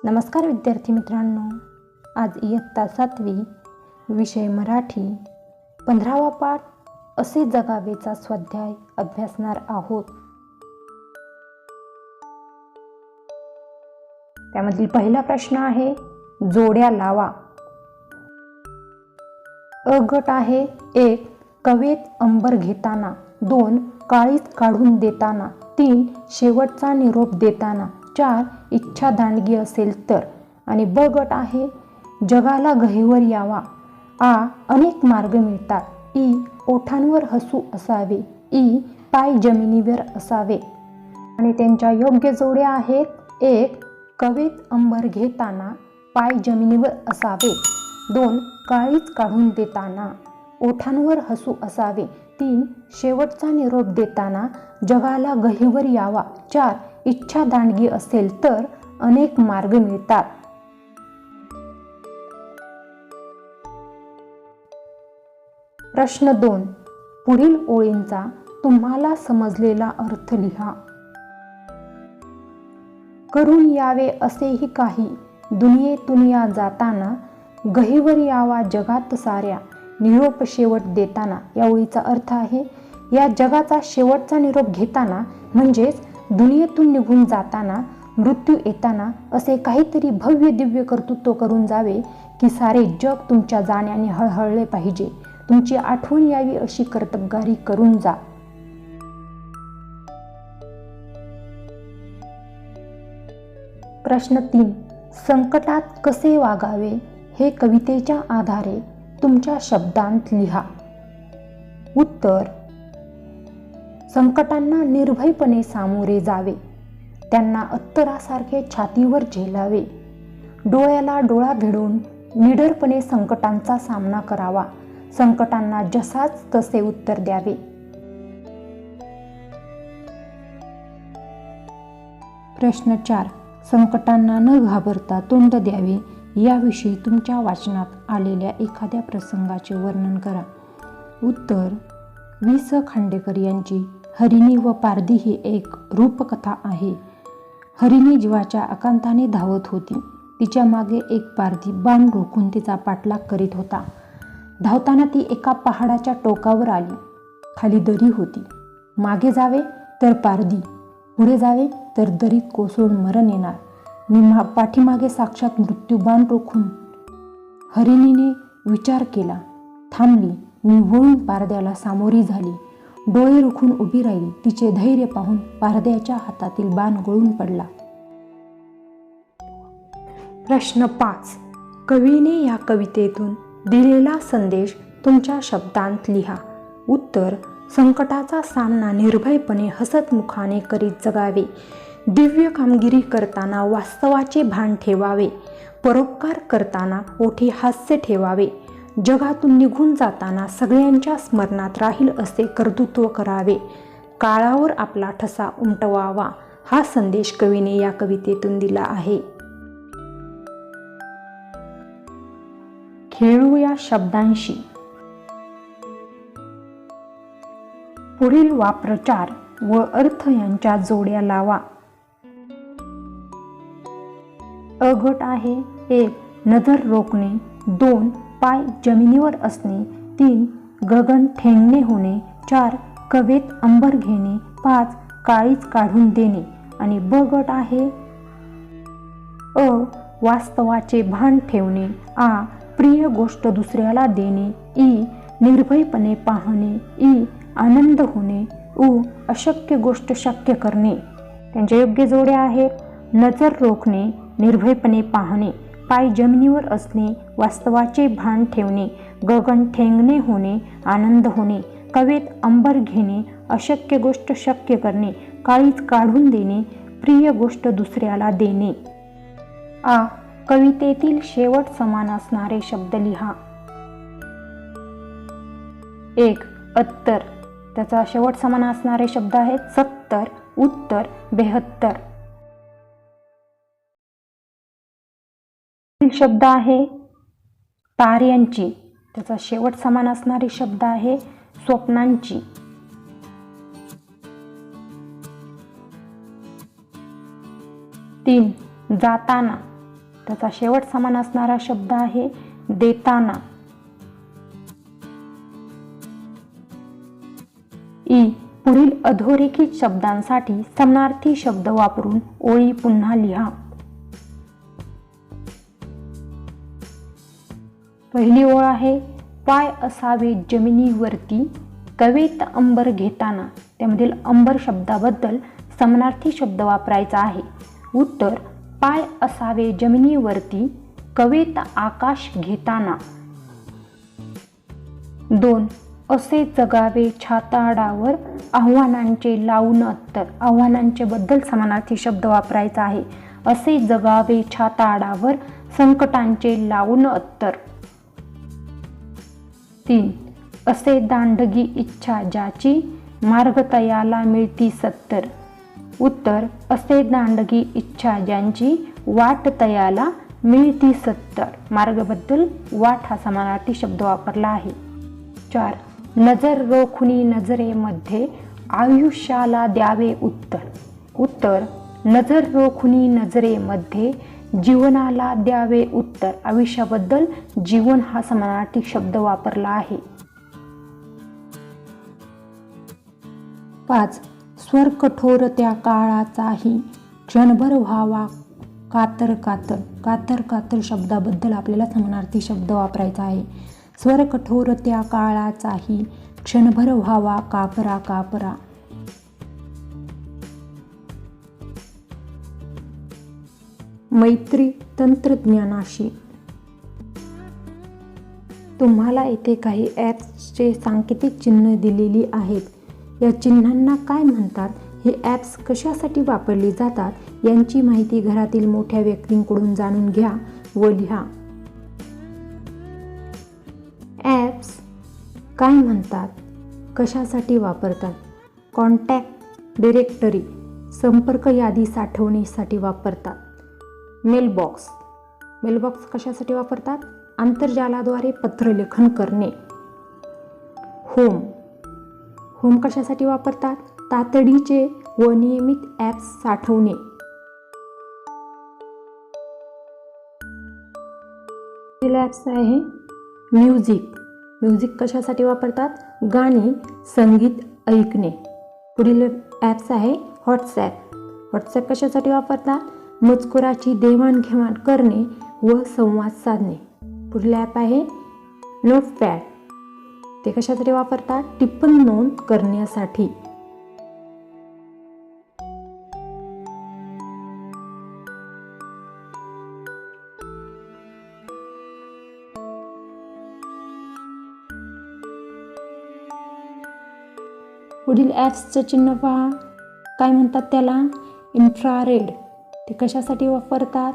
नमस्कार विद्यार्थी मित्रांनो, आज इयत्ता 7वी विषय मराठी 15वा पाठ असे जगावेचा स्वाध्याय अभ्यासणार आहोत. त्यामधील पहिला प्रश्न आहे जोड्या लावा. अ गट आहे 1 कवेत अंबर घेताना, 2 काळीज काढून देताना, 3 शेवटचा निरोप देताना, 4 इच्छा दांडगी असेल तर. आणि ब गट आहे जगाला गहिवर यावा. आ अनेक मार्ग मिळतात, ई ओठांवर हसू असावे, ई पाय जमिनीवर असावे. आणि त्यांच्या योग्य जोड्या आहेत 1 कवेत अंबर घेताना पाय जमिनीवर असावे, 2 काळीज काढून देताना ओठांवर हसू असावे, 3 शेवटचा निरोप देताना जगाला गहिवर यावा, 4 इच्छा दांडगी असेल तर अनेक मार्ग मिळतात. प्रश्न 2 पुढील ओळींचा तुम्हाला समजलेला अर्थ लिहा. करून यावे असेही काही, दुनियेतून या जाताना, गहिवर यावा जगात साऱ्या, निरोप शेवट देताना. या ओळीचा अर्थ आहे या जगाचा शेवटचा निरोप घेताना म्हणजेच दुनियेतून निघून जाताना, मृत्यू येताना असे काहीतरी भव्य दिव्य कर्तृत्व करून जावे की सारे जग तुमच्या जाण्याने हळहळले पाहिजे. तुमची आठवण यावी अशी कर्तबगारी करून जा. प्रश्न 3 संकटात कसे वागावे हे कवितेच्या आधारे तुमच्या शब्दांत लिहा. उत्तर संकटांना निर्भयपणे सामोरे जावे, त्यांना अत्तरासारखे छातीवर झेलावे, डोळ्याला डोळा भिडून निडरपणे संकटांचा सामना करावा, संकटांना जसाच तसे उत्तर द्यावे. प्रश्न 4 संकटांना न घाबरता तोंड द्यावे याविषयी तुमच्या वाचनात आलेल्या एखाद्या प्रसंगाचे वर्णन करा. उत्तर वि. स. खांडेकर यांची हरिणी व पारधी ही एक रूपकथा आहे. हरिणी जीवाच्या आकांताने धावत होती. तिच्या मागे एक पारधी बाण रोखून तिचा पाठलाग करीत होता. धावताना ती एका पहाडाच्या टोकावर आली. खाली दरी होती. मागे जावे तर पारधी, पुढे जावे तर दरीत कोसळून मरण येणार. पाठीमागे साक्षात मृत्यू बाण रोखून हरिणीने विचार केला. थांबली. निव्वळून पारद्याला सामोरी झाली. डोळे रोखून उभी राहिली. तिचे धैर्य पाहून पारद्याच्या हातातील बाण गळून पडला. प्रश्न 5 कवीने या कवितेतून दिलेला संदेश तुमच्या शब्दांत लिहा. उत्तर संकटाचा सामना निर्भयपणे हसतमुखाने करीत जगावे, दिव्य कामगिरी करताना वास्तवाचे भान ठेवावे, परोपकार करताना ओठी हास्य ठेवावे, जगातून निघून जाताना सगळ्यांच्या स्मरणात राहील असे कर्तृत्व करावे, काळावर आपला ठसा उमटवावा हा संदेश कवीने या कवितेतून दिला आहे. खेळूया शब्दांशी. पुढील वाप्रचार व अर्थ यांच्या जोड्या लावा. अ गट आहे 1 नजर रोखणे, 2 पाय जमिनीवर असणे, 3 गगन ठेंगणे होणे, 4 कवेत अंबर घेणे, 5 काळीज काढून देणे. आणि ब गट आहे अ वास्तवाचे भान ठेवणे, आ प्रिय गोष्ट दुसऱ्याला देणे, ई निर्भयपणे पाहणे, ई आनंद होणे, उ अशक्य गोष्ट शक्य करणे. त्यांच्या योग्य जोड्या आहेत नजर रोखणे, निर्भयपणे पाहणे, पाय जमिनीवर असणे, वास्तवाचे भान ठेवणे, गगन ठेंगणे होणे, आनंद होणे, कवेत अंबर घेणे, अशक्य गोष्ट शक्य करणे, काळीज काढून देणे, प्रिय गोष्ट दुसऱ्याला देणे. आ कवितेतील शेवट समान असणारे शब्द लिहा. 1 अत्तर, त्याचा शेवट समान असणारे शब्द आहेत 70, उत्तर, 72. शब्द आहे ताऱ्यांची, त्याचा शेवट समान असणारे शब्द आहे स्वप्नांची. 3 जाताना, त्याचा शेवट समान असणारा शब्द आहे देताना. ई. पुढील अधोरेखित शब्दांसाठी समानार्थी शब्द वापरून ओळी पुन्हा लिहा. पहिली ओळ आहे पाय असावे जमिनीवरती कवेत अंबर घेताना. त्यामधील अंबर शब्दाबद्दल समानार्थी शब्द वापरायचा आहे. उत्तर पाय असावे जमिनीवरती कवेत आकाश घेताना. 2. असे जगावे छाताडावर आव्हानांचे लावून अत्तर. आव्हानांचे बद्दल समानार्थी शब्द वापरायचा आहे. असे जगावे छाताडावर संकटांचे लावून अत्तर. 3. असे दांडगी इच्छा ज्याची मार्ग तयाला मिळती सत्तर. उत्तर असे दांडगी इच्छा ज्यांची वाट तयाला मिळती सत्तर. मार्गबद्दल वाट हा समानार्थी शब्द वापरला आहे. 4. नजर रोखुनी नजरेमध्ये आयुष्याला द्यावे उत्तर. उत्तर नजर रोखुनी नजरेमध्ये जीवनाला द्यावे उत्तर. आयुष्याबद्दल जीवन हा समानार्थी शब्द वापरला आहे. 5. स्वर कठोर त्या काळाचाही क्षणभर व्हावा कातर कातर. कातर कातर शब्दाबद्दल आपल्याला समानार्थी शब्द वापरायचा आहे. स्वर कठोर त्या काळाचाही क्षणभर व्हावा कापरा कापरा. मैत्री तंत्रज्ञानाशी. तुम्हाला येथे काही ॲप्सचे सांकेतिक चिन्ह दिलेली आहेत. या चिन्हांना काय म्हणतात, हे ॲप्स कशासाठी वापरली जातात यांची माहिती घरातील मोठ्या व्यक्तींकडून जाणून घ्या व लिहा. ॲप्स काय म्हणतात, कशासाठी वापरतात? कॉन्टॅक्ट डिरेक्टरी संपर्क यादी साठवणीसाठी वापरतात. मेलबॉक्स. मेलबॉक्स कशासाठी वापरतात? आंतरजालाद्वारे पत्रलेखन करणे. होम. होम कशासाठी वापरतात? तातडीचे व नियमित ॲप्स साठवणे. ॲप्स आहे म्युझिक. म्युझिक कशासाठी वापरतात? गाणी संगीत ऐकणे. पुढील ॲप्स आहे व्हॉट्सॲप. व्हॉट्सॲप कशासाठी वापरतात? मजकुराची देवाणघेवाण करणे व संवाद साधणे. पुढील ॲप आहे नोटपॅड. ते कशासाठी वापरतात? टिप्पणी नोंद करण्यासाठी. पुढील ॲप्सचं चिन्ह पहा. काय म्हणतात त्याला? इन्फ्रारेड. ते कशासाठी वापरतात?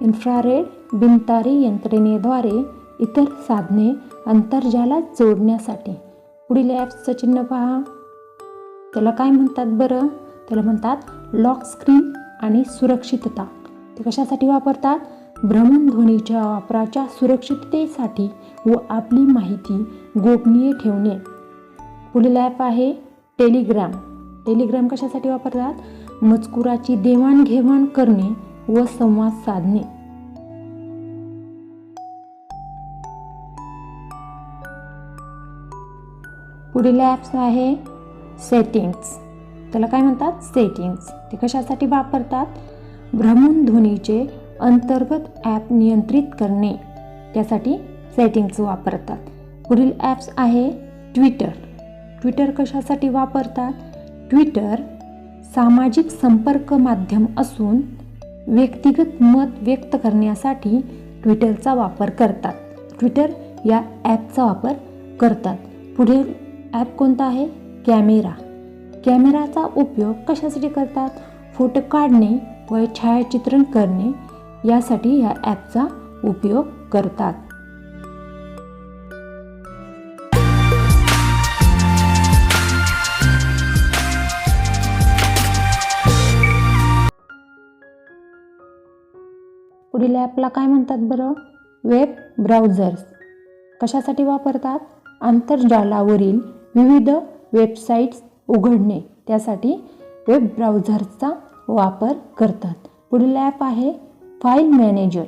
इन्फ्रारेड बिनतारी यंत्रणेद्वारे इतर साधने अंतर्जालात जोडण्यासाठी. पुढील ॲप्सचं चिन्ह पहा. त्याला काय म्हणतात बरं? त्याला म्हणतात लॉक स्क्रीन आणि सुरक्षितता. ते कशासाठी वापरतात? भ्रमणध्वनीच्या वापराच्या सुरक्षिततेसाठी व आपली माहिती गोपनीय ठेवणे. पुढील ॲप आहे टेलिग्राम. टेलिग्राम कशासाठी वापरतात? मजकुराची देवाणघेवाण करणे व संवाद साधणे. पुढील ॲप्स आहे सेटिंग्स. त्याला काय म्हणतात? सेटिंग्स. ते कशासाठी वापरतात? भ्रमणध्वनीचे अंतर्गत ॲप नियंत्रित करणे, त्यासाठी सेटिंग्स वापरतात. पुढील ॲप्स आहे ट्विटर. ट्विटर कशासाठी वापरतात? ट्विटर सामाजिक संपर्क माध्यम असून व्यक्तिगत मत व्यक्त करण्यासाठी ट्विटरचा वापर करतात. ट्विटर या ॲपचा वापर करतात. पुढील ॲप कोणता आहे? कॅमेरा. कॅमेराचा उपयोग कशासाठी करतात? फोटो काढणे व छायाचित्रण करणे यासाठी या ॲपचा उपयोग करतात. पुढील ॲपला काय म्हणतात बरं? Web browsers. कशासाठी वापरतात? आंतरजालावरील विविध वेबसाईट्स उघडणे, त्यासाठी वेब ब्राउझर्सचा वापर करतात. पुढील ॲप आहे फाईल मॅनेजर,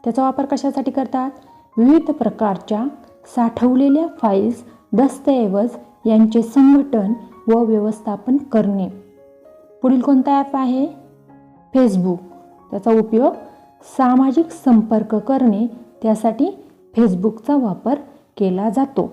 त्याचा वापर कशासाठी करतात? विविध प्रकारच्या साठवलेल्या फाईल्स, दस्तऐवज यांचे संघटन व व्यवस्थापन करणे. पुढील कोणता ॲप आहे? फेसबुक, त्याचा उपयोग सामाजिक संपर्क करणे त्यासाठी फेसबुकचा वापर केला जातो.